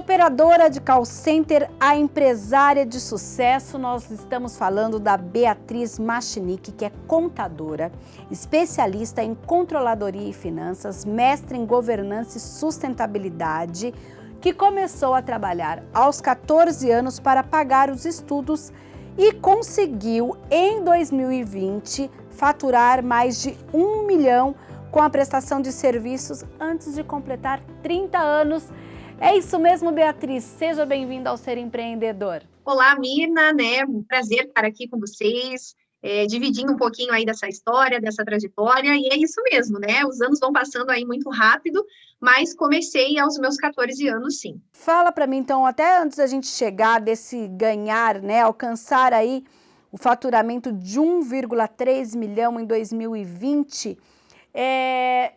operadora de call center a empresária de sucesso, nós estamos falando da Beatriz Machinick, que é contadora, especialista em controladoria e finanças, mestre em governança e sustentabilidade, que começou a trabalhar aos 14 anos para pagar os estudos e conseguiu, em 2020, faturar mais de 1 milhão com a prestação de serviços antes de completar 30 anos. É isso mesmo, Beatriz. Seja bem-vinda ao Ser Empreendedor. Olá, Mirna, Um prazer estar aqui com vocês, dividindo um pouquinho aí dessa história, dessa trajetória, e é isso mesmo, Os anos vão passando aí muito rápido, mas comecei aos meus 14 anos, sim. Fala para mim, então, até antes da gente chegar desse ganhar, alcançar aí o faturamento de 1,3 milhão em 2020,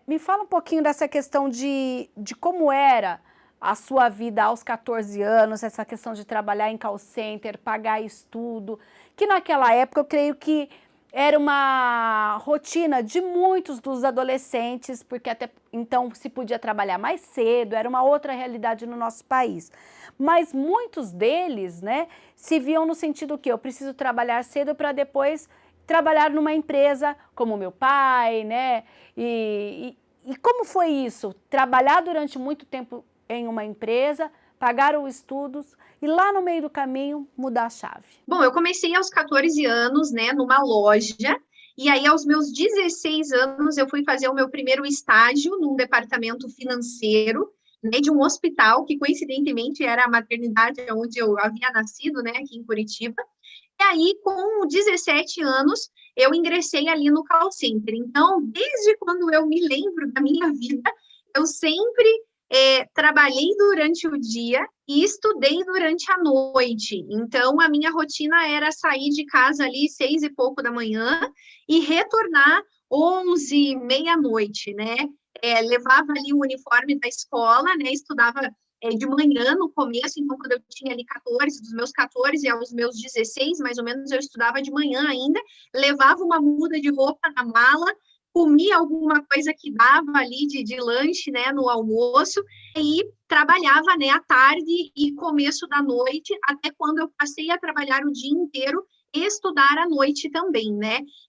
me fala um pouquinho dessa questão de como era a sua vida aos 14 anos, essa questão de trabalhar em call center, pagar estudo, que naquela época eu creio que era uma rotina de muitos dos adolescentes, porque até então se podia trabalhar mais cedo, era uma outra realidade no nosso país. Mas muitos deles, se viam no sentido que eu preciso trabalhar cedo para depois trabalhar numa empresa como meu pai, E como foi isso? Trabalhar durante muito tempo em uma empresa, pagar os estudos e lá no meio do caminho mudar a chave. Bom, eu comecei aos 14 anos, numa loja, e aí aos meus 16 anos eu fui fazer o meu primeiro estágio num departamento financeiro, de um hospital, que coincidentemente era a maternidade onde eu havia nascido, aqui em Curitiba. E aí, com 17 anos, eu ingressei ali no call center. Então, desde quando eu me lembro da minha vida, eu sempre trabalhei durante o dia e estudei durante a noite. Então, a minha rotina era sair de casa ali 6 e pouco da manhã e retornar 11, meia-noite, levava ali o uniforme da escola, estudava de manhã no começo, então quando eu tinha ali 14, dos meus 14 aos meus 16, mais ou menos, eu estudava de manhã ainda, levava uma muda de roupa na mala, comia alguma coisa que dava ali de lanche, no almoço, e trabalhava, à tarde e começo da noite, até quando eu passei a trabalhar o dia inteiro e estudar à noite também,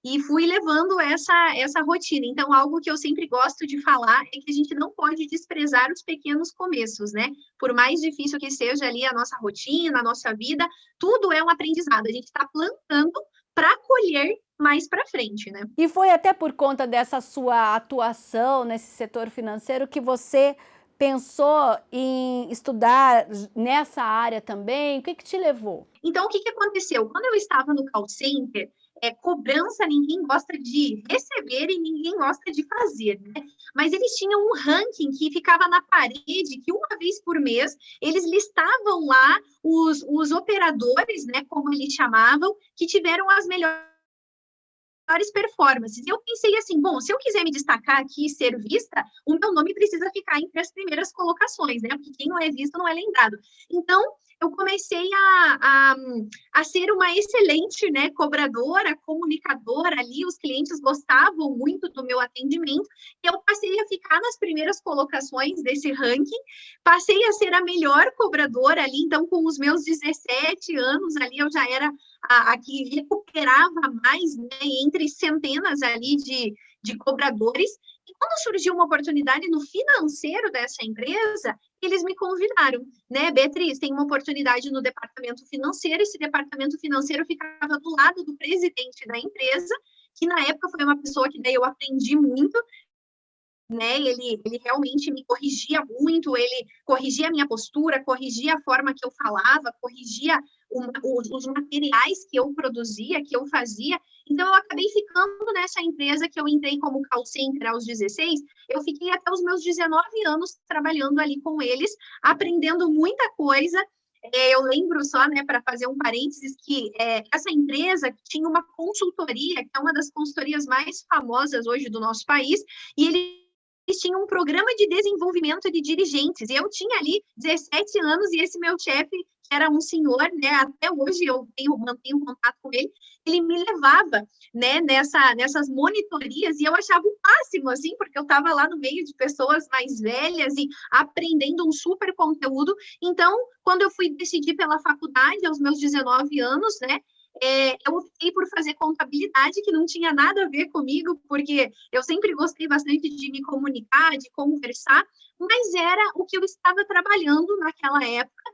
E fui levando essa rotina. Então, algo que eu sempre gosto de falar é que a gente não pode desprezar os pequenos começos, Por mais difícil que seja ali a nossa rotina, a nossa vida, tudo é um aprendizado. A gente está plantando para colher mais para frente, E foi até por conta dessa sua atuação nesse setor financeiro que você pensou em estudar nessa área também? O que te levou? Então, o que aconteceu? Quando eu estava no call center, cobrança ninguém gosta de receber e ninguém gosta de fazer, Mas eles tinham um ranking que ficava na parede, que uma vez por mês, eles listavam lá os operadores, como eles chamavam, que tiveram as melhores performances. E eu pensei assim, bom, se eu quiser me destacar aqui e ser vista, o meu nome precisa ficar entre as primeiras colocações, Porque quem não é visto não é lembrado. Então, eu comecei a ser uma excelente, cobradora, comunicadora ali, os clientes gostavam muito do meu atendimento, e eu passei a ficar nas primeiras colocações desse ranking, passei a ser a melhor cobradora ali, então, com os meus 17 anos ali, eu já era a que recuperava mais, entre centenas ali de cobradores. E quando surgiu uma oportunidade no financeiro dessa empresa, eles me convidaram, Beatriz, tem uma oportunidade no departamento financeiro, esse departamento financeiro ficava do lado do presidente da empresa, que na época foi uma pessoa que daí eu aprendi muito, Ele realmente me corrigia muito, ele corrigia a minha postura, corrigia a forma que eu falava, corrigia os materiais que eu produzia, que eu fazia. Então, eu acabei ficando nessa empresa que eu entrei como call center aos 16, eu fiquei até os meus 19 anos trabalhando ali com eles, aprendendo muita coisa. Eu lembro só, para fazer um parênteses, que essa empresa tinha uma consultoria, que é uma das consultorias mais famosas hoje do nosso país, e ele eles tinham um programa de desenvolvimento de dirigentes, e eu tinha ali 17 anos, e esse meu chefe, que era um senhor, né, até hoje eu mantenho contato com ele me levava, né, nessas monitorias, e eu achava o máximo, assim, porque eu estava lá no meio de pessoas mais velhas e aprendendo um super conteúdo. Então, quando eu fui decidir pela faculdade, aos meus 19 anos, né, eu optei por fazer contabilidade, que não tinha nada a ver comigo, porque eu sempre gostei bastante de me comunicar, de conversar, mas era o que eu estava trabalhando naquela época,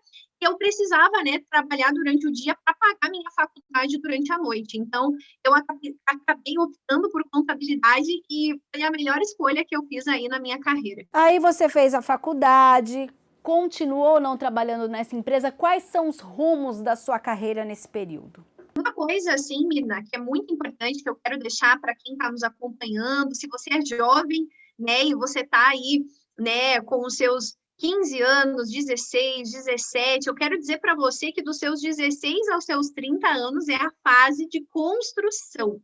e eu precisava, né, trabalhar durante o dia para pagar minha faculdade durante a noite. Então, eu acabei optando por contabilidade, e foi a melhor escolha que eu fiz aí na minha carreira. Aí você fez a faculdade, continuou não trabalhando nessa empresa. Quais são os rumos da sua carreira nesse período? Uma coisa, assim, Mirna, que é muito importante, que eu quero deixar para quem está nos acompanhando, se você é jovem, né, e você está aí, né, com os seus 15 anos, 16, 17, eu quero dizer para você que dos seus 16 aos seus 30 anos é a fase de construção.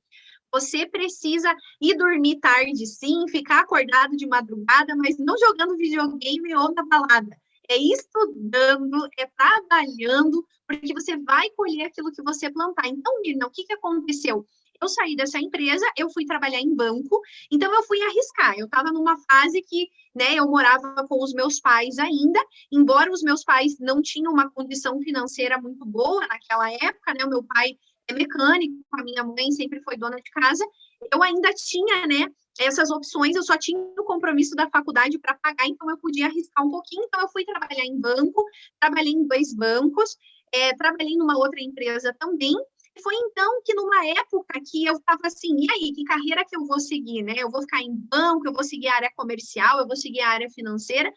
Você precisa ir dormir tarde, sim, ficar acordado de madrugada, mas não jogando videogame ou na balada. É estudando, é trabalhando, porque você vai colher aquilo que você plantar. Então, Mirna, o que aconteceu? Eu saí dessa empresa, eu fui trabalhar em banco, então eu fui arriscar. Eu estava numa fase que, né, eu morava com os meus pais ainda, embora os meus pais não tinham uma condição financeira muito boa naquela época, né? O meu pai é mecânico, a minha mãe sempre foi dona de casa, eu ainda tinha, né, essas opções, eu só tinha o compromisso da faculdade para pagar, então eu podia arriscar um pouquinho, então eu fui trabalhar em banco, trabalhei em 2 bancos, trabalhei numa outra empresa também, e foi então que numa época que eu estava assim, e aí, que carreira que eu vou seguir, né? Eu vou ficar em banco, eu vou seguir a área comercial, eu vou seguir a área financeira.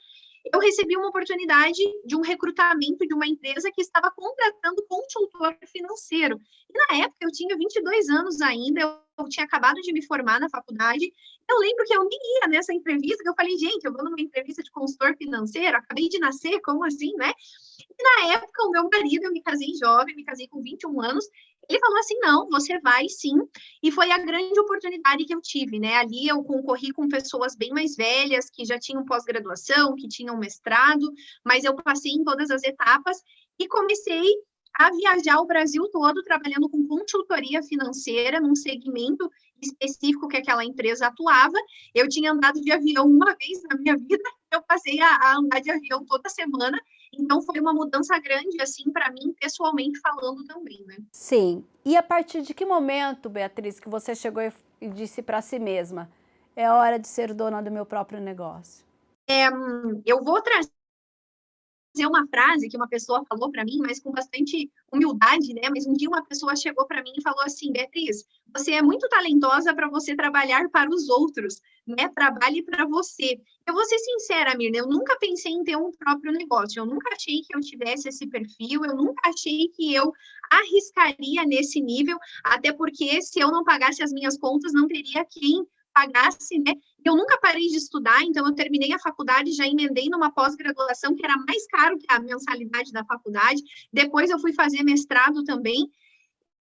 Eu recebi uma oportunidade de um recrutamento de uma empresa que estava contratando consultor financeiro. E na época eu tinha 22 anos ainda, eu tinha acabado de me formar na faculdade. Eu lembro que eu nem ia nessa entrevista, que eu falei, gente, eu vou numa entrevista de consultor financeiro, acabei de nascer, como assim, né? E na época, o meu marido, eu me casei jovem, me casei com 21 anos, ele falou assim, não, você vai sim, e foi a grande oportunidade que eu tive, né, ali eu concorri com pessoas bem mais velhas, que já tinham pós-graduação, que tinham mestrado, mas eu passei em todas as etapas, e comecei a viajar o Brasil todo, trabalhando com consultoria financeira, num segmento específico que aquela empresa atuava. Eu tinha andado de avião uma vez na minha vida, eu passei a andar de avião toda semana, então foi uma mudança grande, assim, para mim, pessoalmente falando também, né? Sim. E a partir de que momento, Beatriz, que você chegou e disse para si mesma, é hora de ser dona do meu próprio negócio? Eu vou trazer uma frase que uma pessoa falou para mim, mas com bastante humildade, né? Mas um dia uma pessoa chegou para mim e falou assim, Beatriz, você é muito talentosa para você trabalhar para os outros, né? Trabalhe para você. Eu vou ser sincera, Mirna, eu nunca pensei em ter um próprio negócio, eu nunca achei que eu tivesse esse perfil, eu nunca achei que eu arriscaria nesse nível, até porque se eu não pagasse as minhas contas, não teria quem pagasse, né? Eu nunca parei de estudar, então eu terminei a faculdade, já emendei numa pós-graduação que era mais caro que a mensalidade da faculdade. Depois eu fui fazer mestrado também.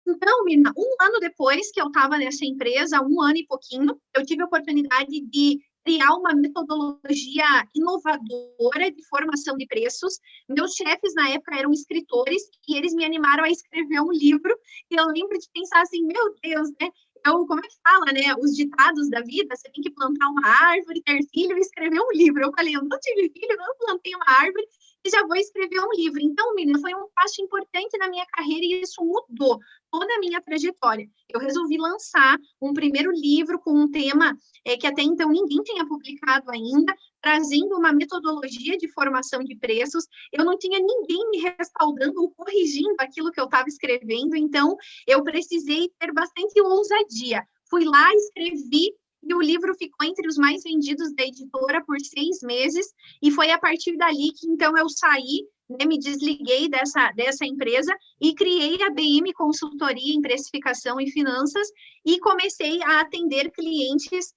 Então, Mirna, um ano depois que eu estava nessa empresa, um ano e pouquinho, eu tive a oportunidade de criar uma metodologia inovadora de formação de preços. Meus chefes na época eram escritores e eles me animaram a escrever um livro. E eu lembro de pensar assim, meu Deus, né? Então, como é que fala, né? Os ditados da vida, você tem que plantar uma árvore, ter filho e escrever um livro. Eu falei, eu não tive filho, não plantei uma árvore e já vou escrever um livro. Então, menina, foi um passo importante na minha carreira e isso mudou toda a minha trajetória. Eu resolvi lançar um primeiro livro com um tema que até então ninguém tinha publicado ainda, trazendo uma metodologia de formação de preços. Eu não tinha ninguém me respaldando ou corrigindo aquilo que eu estava escrevendo, então eu precisei ter bastante ousadia. Fui lá, escrevi, e o livro ficou entre os mais vendidos da editora por 6 meses, e foi a partir dali que, então, eu saí, né, me desliguei dessa empresa e criei a BM Consultoria em Precificação e Finanças e comecei a atender clientes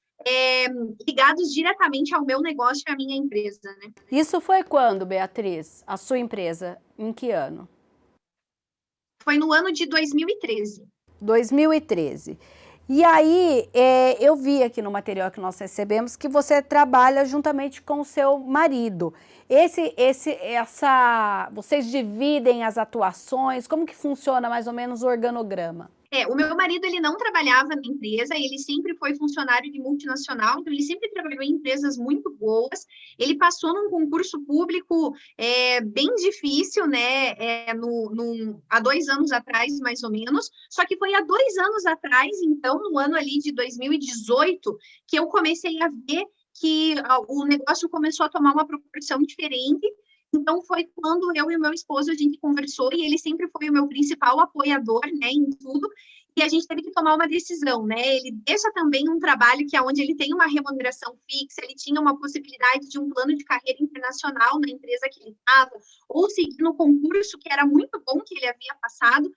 ligados diretamente ao meu negócio e à minha empresa, né? Isso foi quando, Beatriz? A sua empresa? Em que ano? Foi no ano de 2013. 2013. E aí, eu vi aqui no material que nós recebemos que você trabalha juntamente com o seu marido. Vocês dividem as atuações? Como que funciona mais ou menos o organograma? O meu marido, ele não trabalhava na empresa, ele sempre foi funcionário de multinacional, então ele sempre trabalhou em empresas muito boas. Ele passou num concurso público bem difícil, né, há 2 anos atrás, mais ou menos, só que foi há 2 anos atrás, então, no ano ali de 2018, que eu comecei a ver que o negócio começou a tomar uma proporção diferente. Então, foi quando eu e o meu esposo, a gente conversou, e ele sempre foi o meu principal apoiador, né, em tudo, e a gente teve que tomar uma decisão, né, ele deixa também um trabalho que é onde ele tem uma remuneração fixa, ele tinha uma possibilidade de um plano de carreira internacional na empresa que ele estava, ou seguir no concurso, que era muito bom que ele havia passado.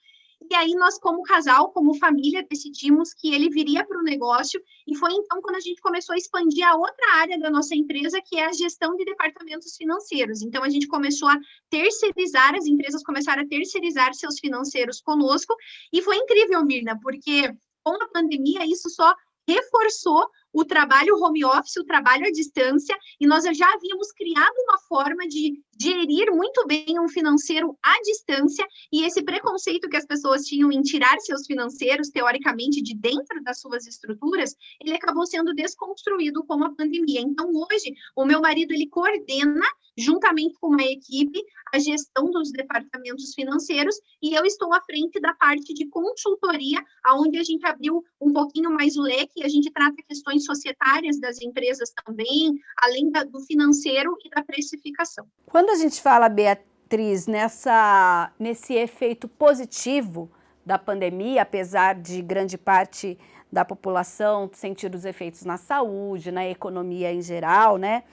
E aí nós, como casal, como família, decidimos que ele viria para o negócio, e foi então quando a gente começou a expandir a outra área da nossa empresa, que é a gestão de departamentos financeiros. Então, a gente começou a terceirizar, as empresas começaram a terceirizar seus financeiros conosco, e foi incrível, Mirna, porque com a pandemia isso só reforçou o trabalho home office, o trabalho à distância, e nós já havíamos criado uma forma de gerir muito bem um financeiro à distância, e esse preconceito que as pessoas tinham em tirar seus financeiros, teoricamente, de dentro das suas estruturas, ele acabou sendo desconstruído com a pandemia. Então, hoje, o meu marido, ele coordena, juntamente com uma equipe, a gestão dos departamentos financeiros, e eu estou à frente da parte de consultoria, onde a gente abriu um pouquinho mais o leque, e a gente trata questões societárias das empresas também, além do financeiro e da precificação. Quando a gente fala, Beatriz, nesse efeito positivo da pandemia, apesar de grande parte da população sentir os efeitos na saúde, na economia em geral, né?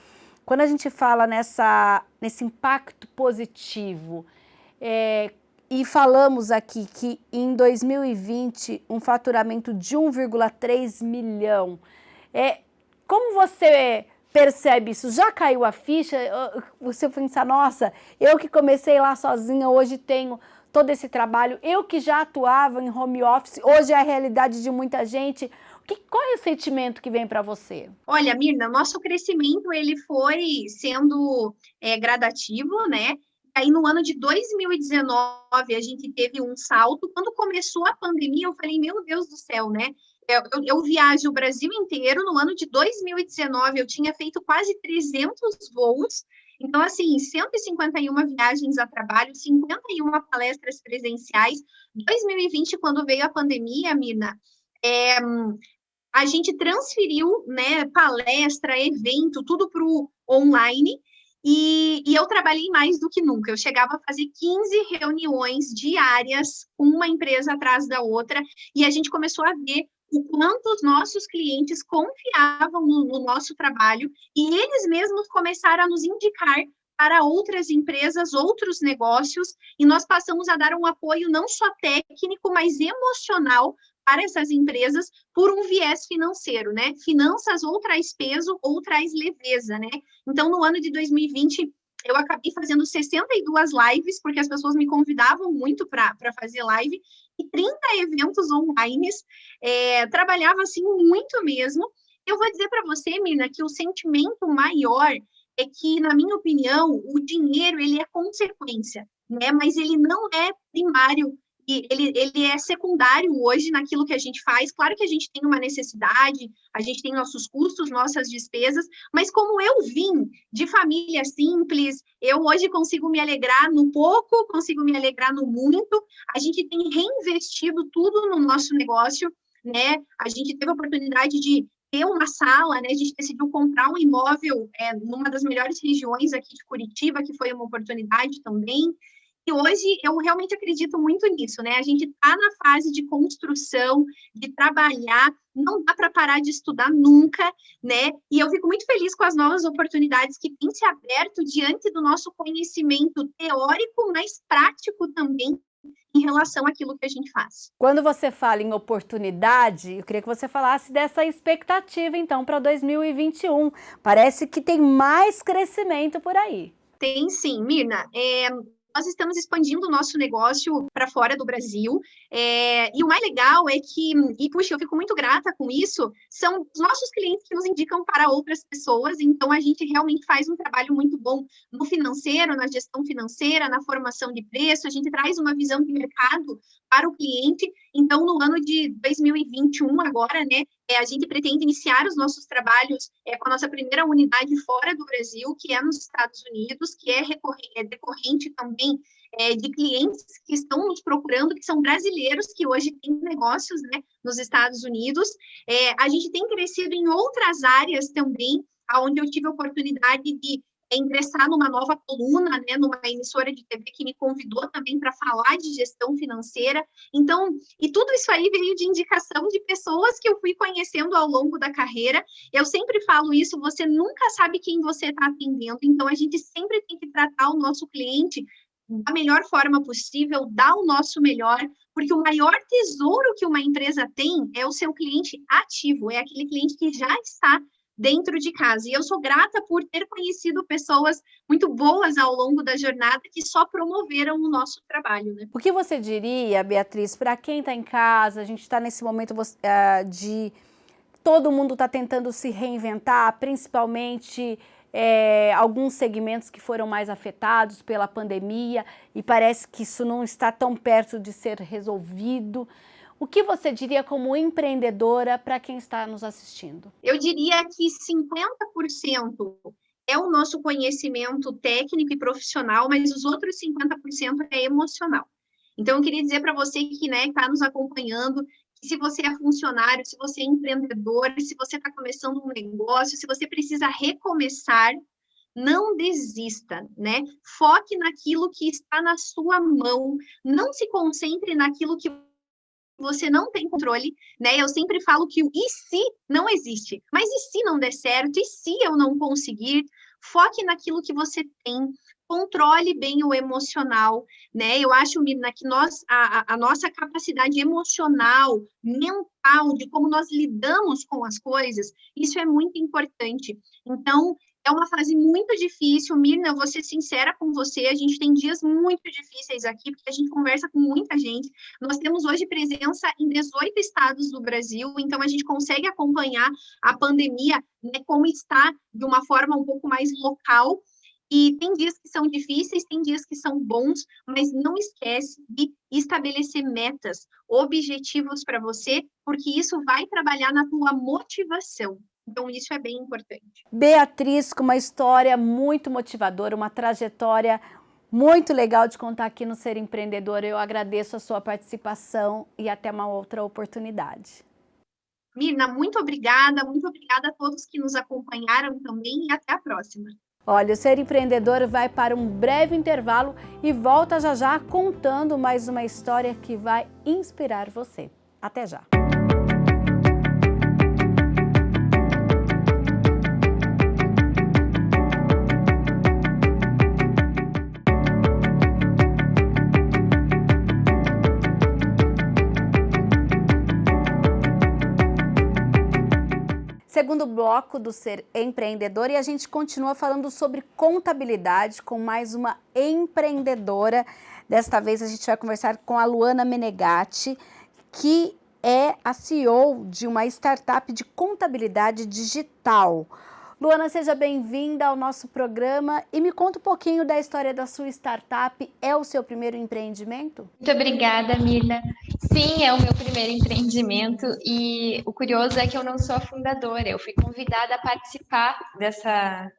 Quando a gente fala nesse impacto positivo, e falamos aqui que em 2020 um faturamento de 1,3 milhão, como você percebe isso? Já caiu a ficha? Você pensa, nossa, eu que comecei lá sozinha, hoje tenho todo esse trabalho, eu que já atuava em home office, hoje é a realidade de muita gente. Qual é o sentimento que vem para você? Olha, Mirna, nosso crescimento ele foi sendo gradativo, né? Aí no ano de 2019 a gente teve um salto. Quando começou a pandemia, eu falei, meu Deus do céu, né? Eu viajo o Brasil inteiro. No ano de 2019 eu tinha feito quase 300 voos. Então, assim, 151 viagens a trabalho, 51 palestras presenciais. 2020, quando veio a pandemia, Mirna, a gente transferiu, né, palestra, evento, tudo para o online, e eu trabalhei mais do que nunca. Eu chegava a fazer 15 reuniões diárias, uma empresa atrás da outra, e a gente começou a ver o quanto os nossos clientes confiavam no nosso trabalho, e eles mesmos começaram a nos indicar para outras empresas, outros negócios, e nós passamos a dar um apoio não só técnico, mas emocional para essas empresas por um viés financeiro, né? Finanças ou traz peso ou traz leveza, né? Então, no ano de 2020, eu acabei fazendo 62 lives, porque as pessoas me convidavam muito para fazer live, e 30 eventos online, trabalhava assim muito mesmo. Eu vou dizer para você, Mirna, que o sentimento maior é que, na minha opinião, o dinheiro ele é consequência, né? Mas ele não é primário, e ele é secundário hoje naquilo que a gente faz. Claro que a gente tem uma necessidade, a gente tem nossos custos, nossas despesas, mas como eu vim de família simples, eu hoje consigo me alegrar no pouco, consigo me alegrar no muito. A gente tem reinvestido tudo no nosso negócio, né? A gente teve a oportunidade de ter uma sala, né? A gente decidiu comprar um imóvel numa das melhores regiões aqui de Curitiba, que foi uma oportunidade também. E hoje eu realmente acredito muito nisso, né? A gente está na fase de construção, de trabalhar, não dá para parar de estudar nunca, né? E eu fico muito feliz com as novas oportunidades que têm se aberto diante do nosso conhecimento teórico, mas prático também, em relação àquilo que a gente faz. Quando você fala em oportunidade, eu queria que você falasse dessa expectativa, então, para 2021. Parece que tem mais crescimento por aí. Tem sim, Mirna. nós estamos expandindo o nosso negócio para fora do Brasil, e o mais legal é que, e puxa, eu fico muito grata com isso, são os nossos clientes que nos indicam para outras pessoas, então a gente realmente faz um trabalho muito bom no financeiro, na gestão financeira, na formação de preço, a gente traz uma visão de mercado para o cliente. Então, no ano de 2021, agora, né, a gente pretende iniciar os nossos trabalhos com a nossa primeira unidade fora do Brasil, que é nos Estados Unidos, que é decorrente também de clientes que estão nos procurando, que são brasileiros, que hoje têm negócios, né, nos Estados Unidos. A gente tem crescido em outras áreas também, onde eu tive a oportunidade de ingressar numa nova coluna, né, numa emissora de TV que me convidou também para falar de gestão financeira. Então, e tudo isso aí veio de indicação de pessoas que eu fui conhecendo ao longo da carreira. Eu sempre falo isso, você nunca sabe quem você está atendendo, então a gente sempre tem que tratar o nosso cliente da melhor forma possível, dar o nosso melhor, porque o maior tesouro que uma empresa tem é o seu cliente ativo, é aquele cliente que já está dentro de casa. E eu sou grata por ter conhecido pessoas muito boas ao longo da jornada que só promoveram o nosso trabalho, né? O que você diria, Beatriz, para quem está em casa, a gente está nesse momento de todo mundo está tentando se reinventar, principalmente alguns segmentos que foram mais afetados pela pandemia e parece que isso não está tão perto de ser resolvido. O que você diria como empreendedora para quem está nos assistindo? Eu diria que 50% é o nosso conhecimento técnico e profissional, mas os outros 50% é emocional. Então, eu queria dizer para você que está nos acompanhando, que se você é funcionário, se você é empreendedor, se você está começando um negócio, se você precisa recomeçar, não desista, né? Foque naquilo que está na sua mão, não se concentre naquilo que você não tem controle, né? Eu sempre falo que o e se não existe. Mas e se não der certo? E se eu não conseguir? Foque naquilo que você tem. Controle bem o emocional, né? Eu acho, Mirna, que a nossa capacidade emocional, mental, de como nós lidamos com as coisas, isso é muito importante. Então, é uma fase muito difícil, Mirna, eu vou ser sincera com você, a gente tem dias muito difíceis aqui, porque a gente conversa com muita gente. Nós temos hoje presença em 18 estados do Brasil, então a gente consegue acompanhar a pandemia, né, como está de uma forma um pouco mais local. E tem dias que são difíceis, tem dias que são bons, mas não esquece de estabelecer metas, objetivos para você, porque isso vai trabalhar na tua motivação. Então, isso é bem importante. Beatriz, com uma história muito motivadora, uma trajetória muito legal de contar aqui no Ser Empreendedor. Eu agradeço a sua participação e até uma outra oportunidade. Mirna, muito obrigada a todos que nos acompanharam também e até a próxima. Olha, o Ser Empreendedor vai para um breve intervalo e volta já já contando mais uma história que vai inspirar você. Até já! Segundo bloco do Ser Empreendedor, e a gente continua falando sobre contabilidade com mais uma empreendedora. Desta vez a gente vai conversar com a Luana Menegatti, que é a CEO de uma startup de contabilidade digital. Luana, seja bem-vinda ao nosso programa e me conta um pouquinho da história da sua startup. É o seu primeiro empreendimento? Muito obrigada, Mirna. Sim, é o meu primeiro empreendimento e o curioso é que eu não sou a fundadora. Eu fui convidada a participar dessa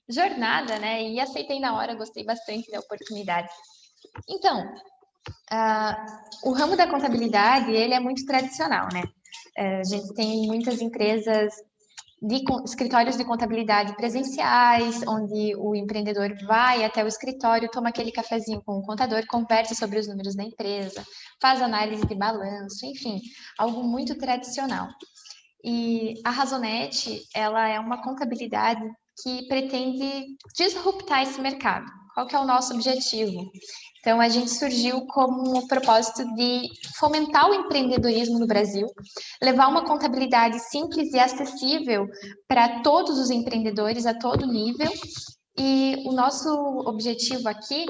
jornada, né? E aceitei na hora, gostei bastante da oportunidade. Então, o ramo da contabilidade, ele é muito tradicional, né? A gente tem muitas empresas escritórios de contabilidade presenciais, onde o empreendedor vai até o escritório, toma aquele cafezinho com o contador, conversa sobre os números da empresa, faz análise de balanço, enfim, algo muito tradicional. E a Razonet, ela é uma contabilidade que pretende disruptar esse mercado. Qual que é o nosso objetivo? Então, a gente surgiu como o propósito de fomentar o empreendedorismo no Brasil, levar uma contabilidade simples e acessível para todos os empreendedores a todo nível. E o nosso objetivo aqui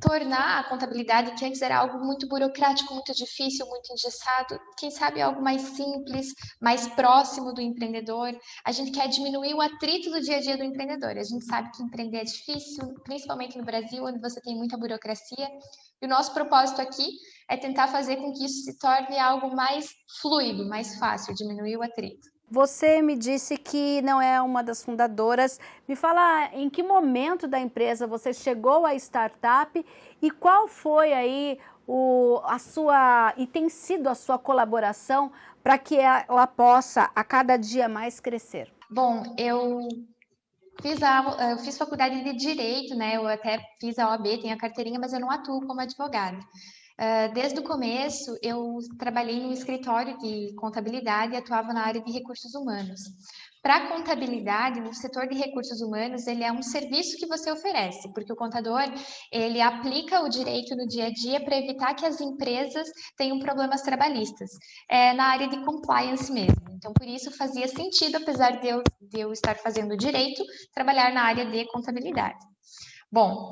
tornar a contabilidade, que antes era algo muito burocrático, muito difícil, muito engessado, quem sabe algo mais simples, mais próximo do empreendedor. A gente quer diminuir o atrito do dia a dia do empreendedor. A gente sabe que empreender é difícil, principalmente no Brasil, onde você tem muita burocracia. E o nosso propósito aqui é tentar fazer com que isso se torne algo mais fluido, mais fácil, diminuir o atrito. Você me disse que não é uma das fundadoras. Me fala em que momento da empresa você chegou à startup e qual foi aí e tem sido a sua colaboração para que ela possa a cada dia mais crescer? Bom, eu fiz faculdade de Direito, né? Eu até fiz a OAB, tenho a carteirinha, mas eu não atuo como advogada. Desde o começo, eu trabalhei em um escritório de contabilidade e atuava na área de recursos humanos. Para a contabilidade, o setor de recursos humanos, ele é um serviço que você oferece, porque o contador, ele aplica o direito no dia a dia para evitar que as empresas tenham problemas trabalhistas, na área de compliance mesmo. Então, por isso fazia sentido, apesar de eu estar fazendo direito, trabalhar na área de contabilidade. Bom,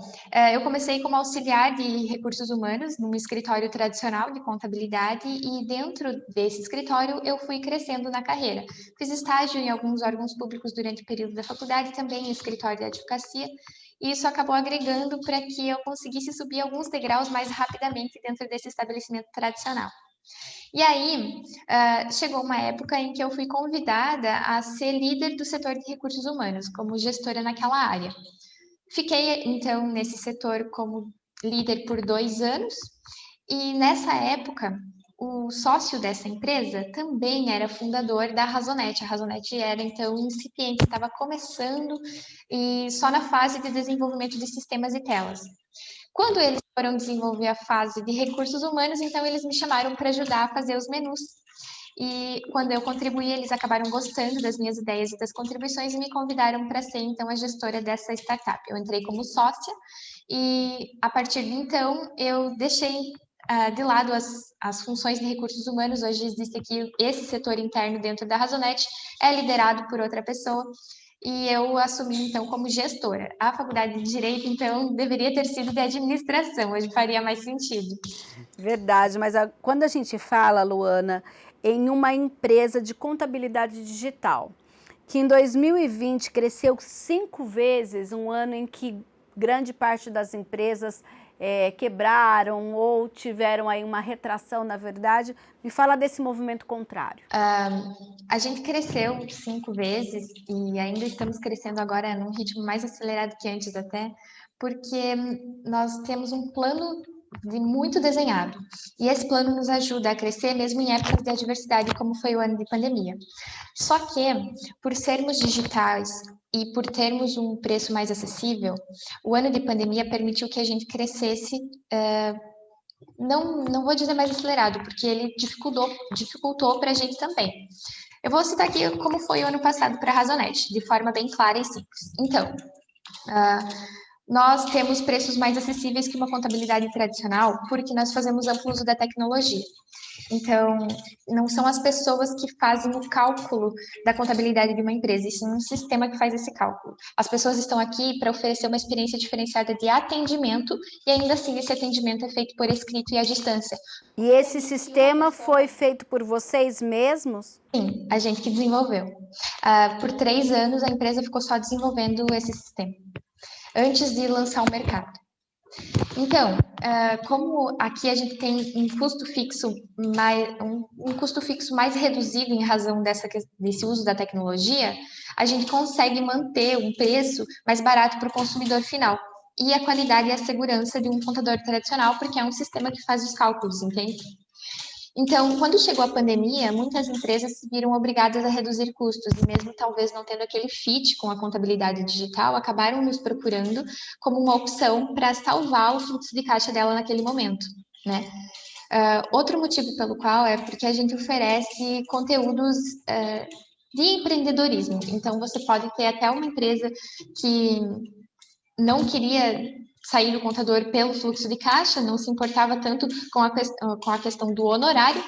eu comecei como auxiliar de recursos humanos num escritório tradicional de contabilidade e dentro desse escritório eu fui crescendo na carreira. Fiz estágio em alguns órgãos públicos durante o período da faculdade, também em escritório de advocacia, e isso acabou agregando para que eu conseguisse subir alguns degraus mais rapidamente dentro desse estabelecimento tradicional. E aí, chegou uma época em que eu fui convidada a ser líder do setor de recursos humanos, como gestora naquela área. Fiquei, então, nesse setor como líder por 2 anos, e nessa época, o sócio dessa empresa também era fundador da Razonete. A Razonete era, então, incipiente, estava começando e só na fase de desenvolvimento de sistemas e telas. Quando eles foram desenvolver a fase de recursos humanos, então eles me chamaram para ajudar a fazer os menus. E quando eu contribuí, eles acabaram gostando das minhas ideias e das contribuições e me convidaram para ser, então, a gestora dessa startup. Eu entrei como sócia e, a partir de então, eu deixei de lado as funções de recursos humanos. Hoje existe aqui esse setor interno dentro da Razonete, é liderado por outra pessoa, e eu assumi, então, como gestora. A faculdade de Direito, então, deveria ter sido de administração, hoje faria mais sentido. Verdade, mas quando a gente fala, Luana, em uma empresa de contabilidade digital, que em 2020 cresceu 5 vezes, um ano em que grande parte das empresas quebraram ou tiveram aí uma retração, na verdade, me fala desse movimento contrário. A gente cresceu 5 vezes e ainda estamos crescendo agora num ritmo mais acelerado que antes até, porque nós temos um plano muito desenhado. E esse plano nos ajuda a crescer mesmo em épocas de adversidade, como foi o ano de pandemia. Só que, por sermos digitais e por termos um preço mais acessível, o ano de pandemia permitiu que a gente crescesse, não vou dizer mais acelerado, porque ele dificultou para a gente também. Eu vou citar aqui como foi o ano passado para a Razonete, de forma bem clara e simples. Então, nós temos preços mais acessíveis que uma contabilidade tradicional, porque nós fazemos amplo uso da tecnologia. Então, não são as pessoas que fazem o cálculo da contabilidade de uma empresa, e sim um sistema que faz esse cálculo. As pessoas estão aqui para oferecer uma experiência diferenciada de atendimento, e ainda assim esse atendimento é feito por escrito e à distância. E esse sistema foi feito por vocês mesmos? Sim, a gente que desenvolveu. Por 3 anos, a empresa ficou só desenvolvendo esse sistema, antes de lançar o mercado. Então, como aqui a gente tem um custo fixo mais reduzido em razão desse uso da tecnologia, a gente consegue manter um preço mais barato para o consumidor final. E a qualidade e a segurança de um contador tradicional, porque é um sistema que faz os cálculos, entende? Então, quando chegou a pandemia, muitas empresas se viram obrigadas a reduzir custos e mesmo talvez não tendo aquele fit com a contabilidade digital, acabaram nos procurando como uma opção para salvar o fluxo de caixa dela naquele momento, né? Outro motivo pelo qual é porque a gente oferece conteúdos de empreendedorismo. Então, você pode ter até uma empresa que não queria sair do contador pelo fluxo de caixa, não se importava tanto com a questão do honorário,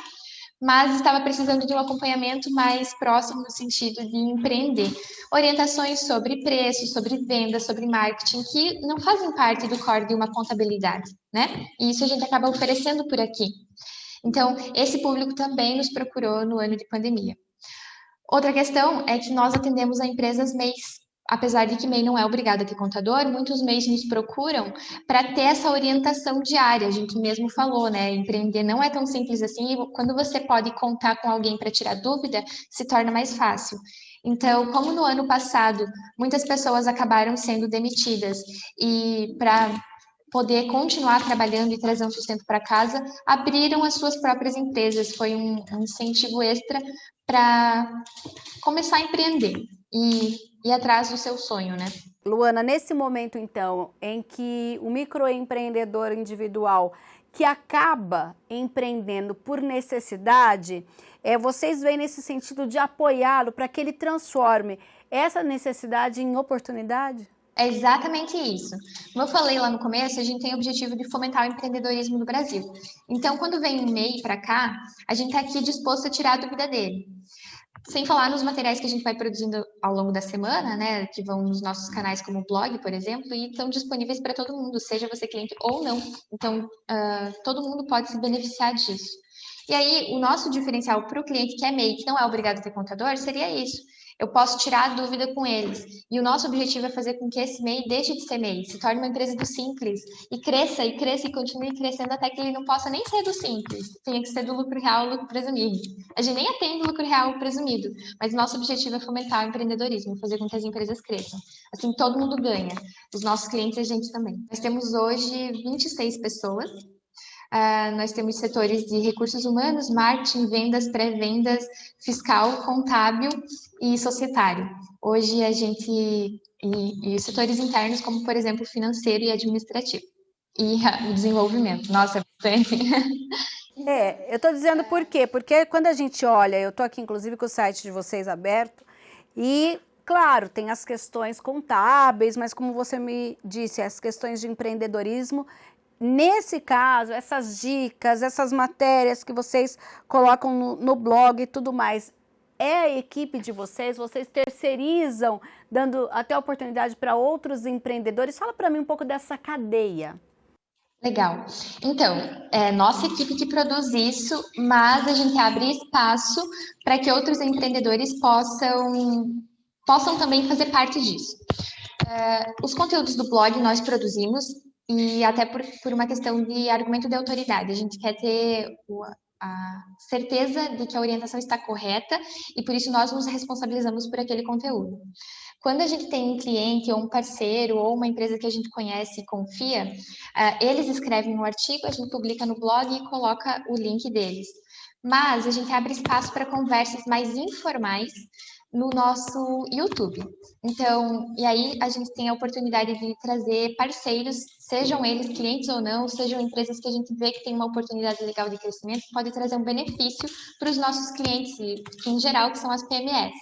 mas estava precisando de um acompanhamento mais próximo no sentido de empreender. Orientações sobre preço, sobre venda, sobre marketing, que não fazem parte do core de uma contabilidade, né? E isso a gente acaba oferecendo por aqui. Então, esse público também nos procurou no ano de pandemia. Outra questão é que nós atendemos a empresas MEIs. Apesar de que MEI não é obrigado a ter contador, muitos MEIs nos procuram para ter essa orientação diária. A gente mesmo falou, né? Empreender não é tão simples assim, e quando você pode contar com alguém para tirar dúvida, se torna mais fácil. Então, como no ano passado muitas pessoas acabaram sendo demitidas e para poder continuar trabalhando e trazer um sustento para casa, abriram as suas próprias empresas. Foi um incentivo extra para começar a empreender e ir atrás do seu sonho, né? Luana, nesse momento, então, em que o microempreendedor individual que acaba empreendendo por necessidade, vocês veem nesse sentido de apoiá-lo para que ele transforme essa necessidade em oportunidade? É exatamente isso. Como eu falei lá no começo, a gente tem o objetivo de fomentar o empreendedorismo no Brasil. Então, quando vem um MEI para cá, a gente está aqui disposto a tirar a dúvida dele. Sem falar nos materiais que a gente vai produzindo ao longo da semana, né, que vão nos nossos canais como o blog, por exemplo, e estão disponíveis para todo mundo, seja você cliente ou não. Então, todo mundo pode se beneficiar disso. E aí, o nosso diferencial para o cliente que é MEI, que não é obrigado a ter contador, seria isso. Eu posso tirar a dúvida com eles. E o nosso objetivo é fazer com que esse MEI deixe de ser MEI, se torne uma empresa do simples, e cresça, e cresça, e continue crescendo até que ele não possa nem ser do simples, tenha que ser do lucro real, lucro presumido. A gente nem atende lucro real presumido, mas nosso objetivo é fomentar o empreendedorismo, fazer com que as empresas cresçam. Assim, todo mundo ganha. Os nossos clientes e a gente também. Nós temos hoje 26 pessoas. Nós temos setores de recursos humanos, marketing, vendas, pré-vendas, fiscal, contábil e societário. Hoje a gente... E setores internos, como, por exemplo, financeiro e administrativo. E o desenvolvimento. Nossa, é bastante. Eu estou dizendo por quê? Porque quando a gente olha, eu estou aqui inclusive com o site de vocês aberto e, claro, tem as questões contábeis, mas como você me disse, as questões de empreendedorismo, nesse caso, essas dicas, essas matérias que vocês colocam no blog e tudo mais, é a equipe de vocês terceirizam, dando até oportunidade para outros empreendedores? Fala para mim um pouco dessa cadeia. Legal. Então, é nossa equipe que produz isso, mas a gente abre espaço para que outros empreendedores possam também fazer parte disso. Os conteúdos do blog nós produzimos, e até por uma questão de argumento de autoridade. A gente quer ter a certeza de que a orientação está correta e por isso nós nos responsabilizamos por aquele conteúdo. Quando a gente tem um cliente ou um parceiro ou uma empresa que a gente conhece e confia, eles escrevem um artigo, a gente publica no blog e coloca o link deles. Mas a gente abre espaço para conversas mais informais no nosso YouTube. Então, e aí a gente tem a oportunidade de trazer parceiros, sejam eles clientes ou não, sejam empresas que a gente vê que tem uma oportunidade legal de crescimento, pode trazer um benefício para os nossos clientes, que em geral que são as PMEs.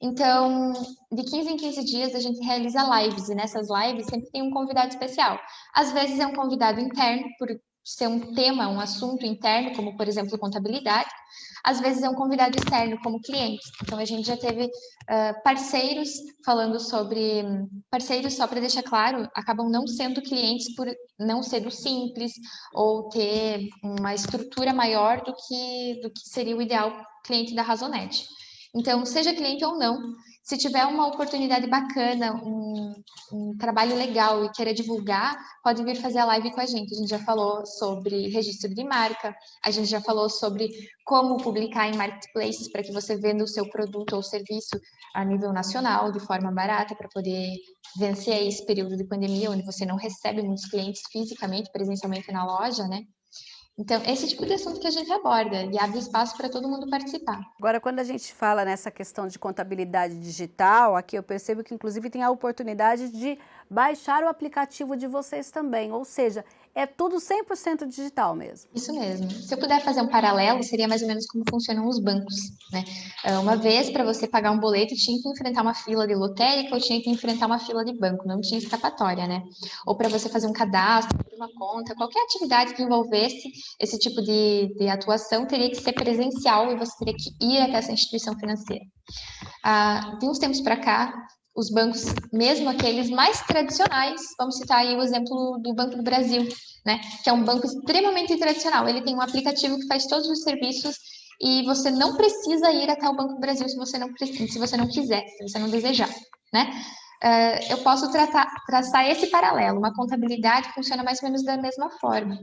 Então, de 15 em 15 dias a gente realiza lives, e nessas lives sempre tem um convidado especial. Às vezes é um convidado interno, por ser um tema, um assunto interno, como por exemplo contabilidade. Às vezes é um convidado externo, como cliente. Então a gente já teve parceiros falando sobre... Parceiros, só para deixar claro, acabam não sendo clientes por não ser do simples, ou ter uma estrutura maior do que seria o ideal cliente da Razonete. Então, seja cliente ou não, se tiver uma oportunidade bacana, um trabalho legal e queira divulgar, pode vir fazer a live com a gente. A gente já falou sobre registro de marca, a gente já falou sobre como publicar em marketplaces para que você venda o seu produto ou serviço a nível nacional, de forma barata, para poder vencer esse período de pandemia, onde você não recebe muitos clientes fisicamente, presencialmente na loja, né? Então, esse tipo de assunto que a gente aborda e abre espaço para todo mundo participar. Agora, quando a gente fala nessa questão de contabilidade digital, aqui eu percebo que inclusive tem a oportunidade de baixar o aplicativo de vocês também, ou seja, é tudo 100% digital mesmo. Isso mesmo. Se eu puder fazer um paralelo, seria mais ou menos como funcionam os bancos, né? Uma vez, para você pagar um boleto, tinha que enfrentar uma fila de lotérica ou tinha que enfrentar uma fila de banco, não tinha escapatória, né? Ou para você fazer um cadastro, abrir uma conta, qualquer atividade que envolvesse esse tipo de atuação teria que ser presencial e você teria que ir até essa instituição financeira. De uns tempos para cá, os bancos, mesmo aqueles mais tradicionais, vamos citar aí o exemplo do Banco do Brasil, né? Que é um banco extremamente tradicional. Ele tem um aplicativo que faz todos os serviços e você não precisa ir até o Banco do Brasil se você não quiser, se você não desejar, né? Eu posso traçar esse paralelo. Uma contabilidade funciona mais ou menos da mesma forma.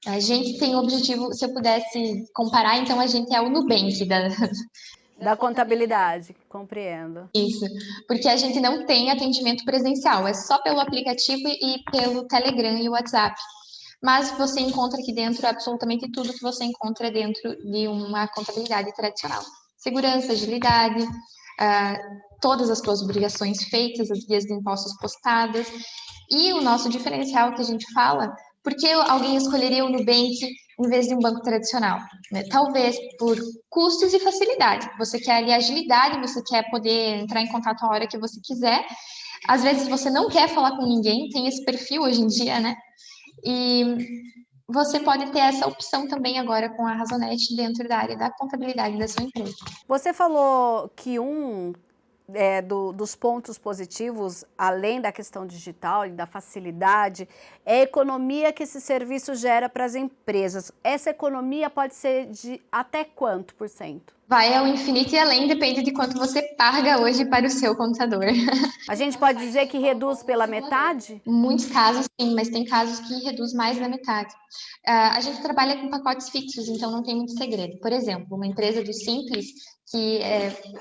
A gente tem o objetivo, se eu pudesse comparar, então a gente é o Nubank da contabilidade, compreendo. Isso, porque a gente não tem atendimento presencial, é só pelo aplicativo e pelo Telegram e WhatsApp. Mas você encontra aqui dentro absolutamente tudo que você encontra dentro de uma contabilidade tradicional. Segurança, agilidade, todas as suas obrigações feitas, as guias de impostos postadas. E o nosso diferencial que a gente fala, por que alguém escolheria o Nubank em vez de um banco tradicional? Né? Talvez por custos e facilidade. Você quer ali agilidade, você quer poder entrar em contato a hora que você quiser. Às vezes você não quer falar com ninguém, tem esse perfil hoje em dia, né? E você pode ter essa opção também agora com a Razonet dentro da área da contabilidade da sua empresa. Você falou que dos pontos positivos, além da questão digital e da facilidade, é a economia que esse serviço gera para as empresas. Essa economia pode ser de até quanto por cento? Vai ao infinito e além, depende de quanto você paga hoje para o seu contador. A gente pode dizer que reduz pela metade? Em muitos casos, sim, mas tem casos que reduz mais da metade. A gente trabalha com pacotes fixos, então não tem muito segredo. Por exemplo, uma empresa do Simples que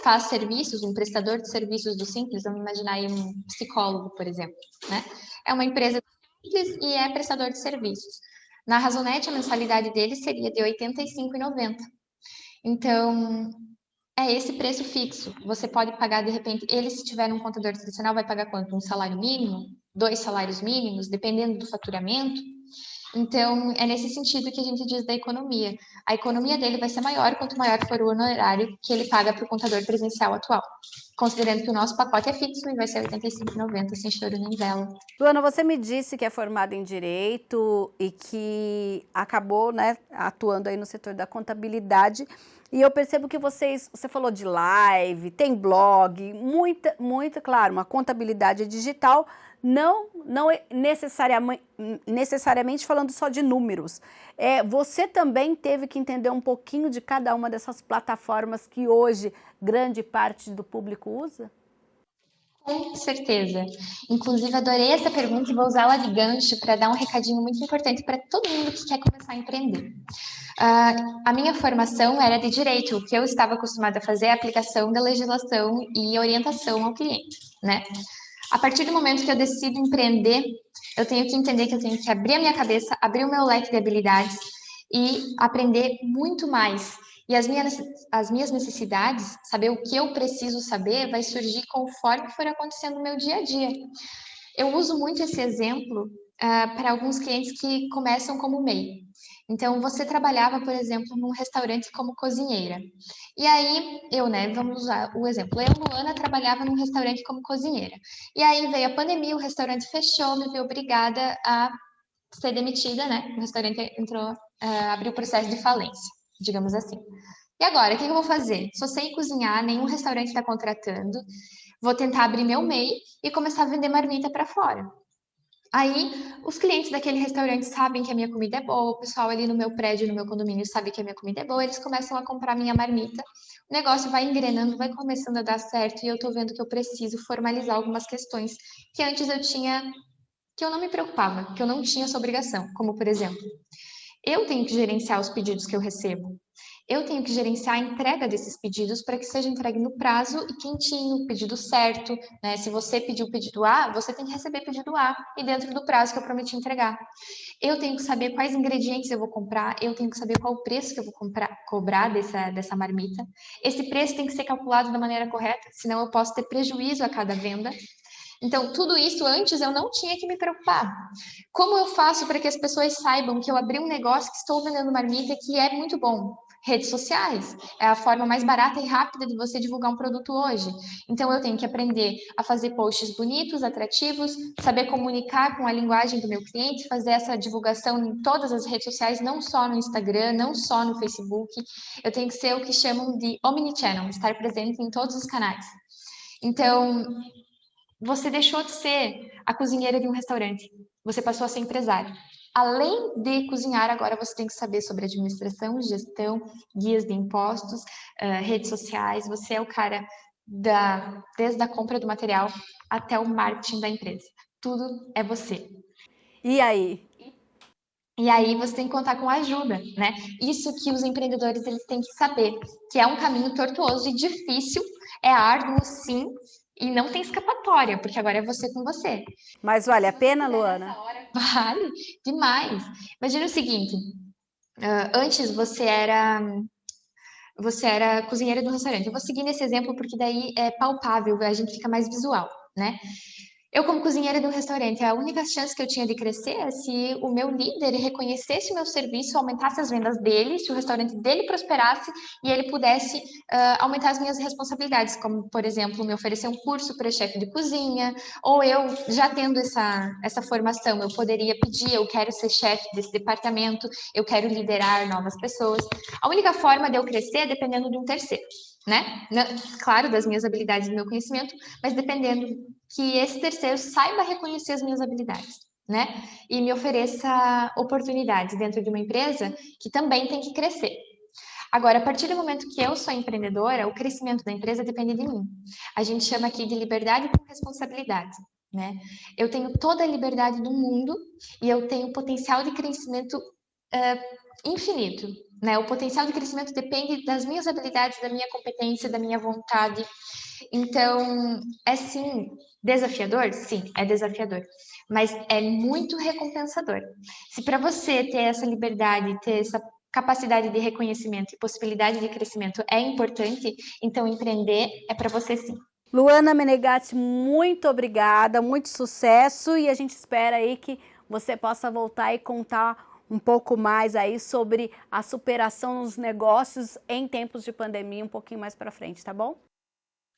faz serviços, um prestador de serviços do Simples, vamos imaginar aí um psicólogo, por exemplo, né? É uma empresa do Simples e é prestador de serviços. Na Razonet, a mensalidade dele seria de R$ 85,90. Então, é esse preço fixo. Você pode pagar, de repente, ele se tiver um contador tradicional, vai pagar quanto? Um salário mínimo? 2 salários mínimos, dependendo do faturamento. Então, é nesse sentido que a gente diz da economia. A economia dele vai ser maior quanto maior for o honorário que ele paga para o contador presencial atual. Considerando que o nosso pacote é fixo e vai ser R$ 85,90, sem choro nem vela. Luana, você me disse que é formada em Direito e que acabou, né, atuando aí no setor da contabilidade. E eu percebo que você falou de live, tem blog, muita, claro, uma contabilidade digital, não necessariamente falando só de números. Você também teve que entender um pouquinho de cada uma dessas plataformas que hoje grande parte do público usa? Com certeza. Inclusive, adorei essa pergunta e vou usá-la de gancho para dar um recadinho muito importante para todo mundo que quer começar a empreender. A minha formação era de direito, o que eu estava acostumada a fazer é a aplicação da legislação e orientação ao cliente, né? A partir do momento que eu decido empreender, eu tenho que entender que eu tenho que abrir a minha cabeça, abrir o meu leque de habilidades e aprender muito mais. E as minhas necessidades, saber o que eu preciso saber, vai surgir conforme for acontecendo no meu dia a dia. Eu uso muito esse exemplo para alguns clientes que começam como MEI. Então, você trabalhava, por exemplo, num restaurante como cozinheira. E aí, vamos usar o exemplo. Eu, Luana, trabalhava num restaurante como cozinheira. E aí veio a pandemia, o restaurante fechou, me vi obrigada a ser demitida, né? O restaurante abriu o processo de falência, digamos assim. E agora, o que eu vou fazer? Só sei cozinhar, nenhum restaurante está contratando. Vou tentar abrir meu MEI e começar a vender marmita para fora. Aí, os clientes daquele restaurante sabem que a minha comida é boa, o pessoal ali no meu prédio, no meu condomínio, sabe que a minha comida é boa, eles começam a comprar minha marmita, o negócio vai engrenando, vai começando a dar certo, e eu tô vendo que eu preciso formalizar algumas questões que antes que eu não me preocupava, que eu não tinha essa obrigação, como, por exemplo, eu tenho que gerenciar os pedidos que eu recebo. Eu tenho que gerenciar a entrega desses pedidos para que seja entregue no prazo e quentinho, pedido certo, né? Se você pediu o pedido A, você tem que receber pedido A e dentro do prazo que eu prometi entregar. Eu tenho que saber quais ingredientes eu vou comprar, eu tenho que saber qual o preço que eu vou cobrar dessa marmita. Esse preço tem que ser calculado da maneira correta, senão eu posso ter prejuízo a cada venda. Então, tudo isso antes eu não tinha que me preocupar. Como eu faço para que as pessoas saibam que eu abri um negócio, que estou vendendo marmita, que é muito bom? Redes sociais é a forma mais barata e rápida de você divulgar um produto hoje. Então, eu tenho que aprender a fazer posts bonitos, atrativos, saber comunicar com a linguagem do meu cliente, fazer essa divulgação em todas as redes sociais, não só no Instagram, não só no Facebook. Eu tenho que ser o que chamam de omnichannel, estar presente em todos os canais. Então, você deixou de ser a cozinheira de um restaurante, você passou a ser empresário. Além de cozinhar, agora você tem que saber sobre administração, gestão, guias de impostos, redes sociais. Você é o cara desde a compra do material até o marketing da empresa. Tudo é você. E aí? E aí você tem que contar com ajuda, né? Isso que os empreendedores eles têm que saber, que é um caminho tortuoso e difícil, é árduo, sim, e não tem escapatória, porque agora é você com você. Mas vale a pena, Luana? Vale demais. Imagina o seguinte, antes você era cozinheira de um restaurante. Eu vou seguir nesse exemplo porque daí é palpável, a gente fica mais visual, né? Eu, como cozinheira de um restaurante, a única chance que eu tinha de crescer é se o meu líder reconhecesse o meu serviço, aumentasse as vendas dele, se o restaurante dele prosperasse e ele pudesse aumentar as minhas responsabilidades, como, por exemplo, me oferecer um curso para chefe de cozinha, ou eu, já tendo essa formação, eu poderia pedir, eu quero ser chefe desse departamento, eu quero liderar novas pessoas. A única forma de eu crescer é dependendo de um terceiro, né? Claro, das minhas habilidades e do meu conhecimento, mas dependendo que esse terceiro saiba reconhecer as minhas habilidades, né? E me ofereça oportunidades dentro de uma empresa que também tem que crescer. Agora, a partir do momento que eu sou empreendedora, o crescimento da empresa depende de mim. A gente chama aqui de liberdade com responsabilidade, né? Eu tenho toda a liberdade do mundo e eu tenho potencial de crescimento infinito, né? O potencial de crescimento depende das minhas habilidades, da minha competência, da minha vontade. Então, é sim desafiador? Sim, é desafiador. Mas é muito recompensador. Se para você ter essa liberdade, ter essa capacidade de reconhecimento e possibilidade de crescimento é importante, então empreender é para você sim. Luana Menegatti, muito obrigada, muito sucesso e a gente espera aí que você possa voltar e contar um pouco mais aí sobre a superação nos negócios em tempos de pandemia um pouquinho mais para frente, tá bom?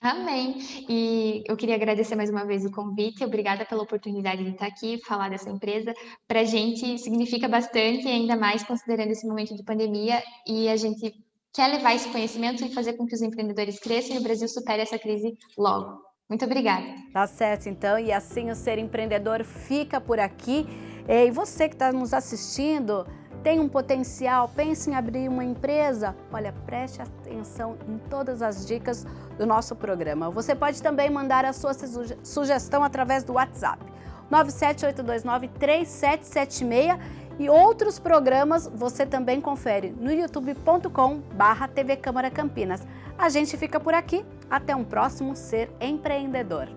Amém. E eu queria agradecer mais uma vez o convite. Obrigada pela oportunidade de estar aqui, falar dessa empresa. Para a gente significa bastante, ainda mais considerando esse momento de pandemia. E a gente quer levar esse conhecimento e fazer com que os empreendedores cresçam e o Brasil supere essa crise logo. Muito obrigada. Tá certo, então. E assim o Ser Empreendedor fica por aqui. E você que está nos assistindo, tem um potencial, pense em abrir uma empresa? Olha, preste atenção em todas as dicas do nosso programa. Você pode também mandar a sua sugestão através do WhatsApp 978293776 e outros programas você também confere no youtube.com/TV Câmara Campinas. A gente fica por aqui. Até um próximo Ser Empreendedor.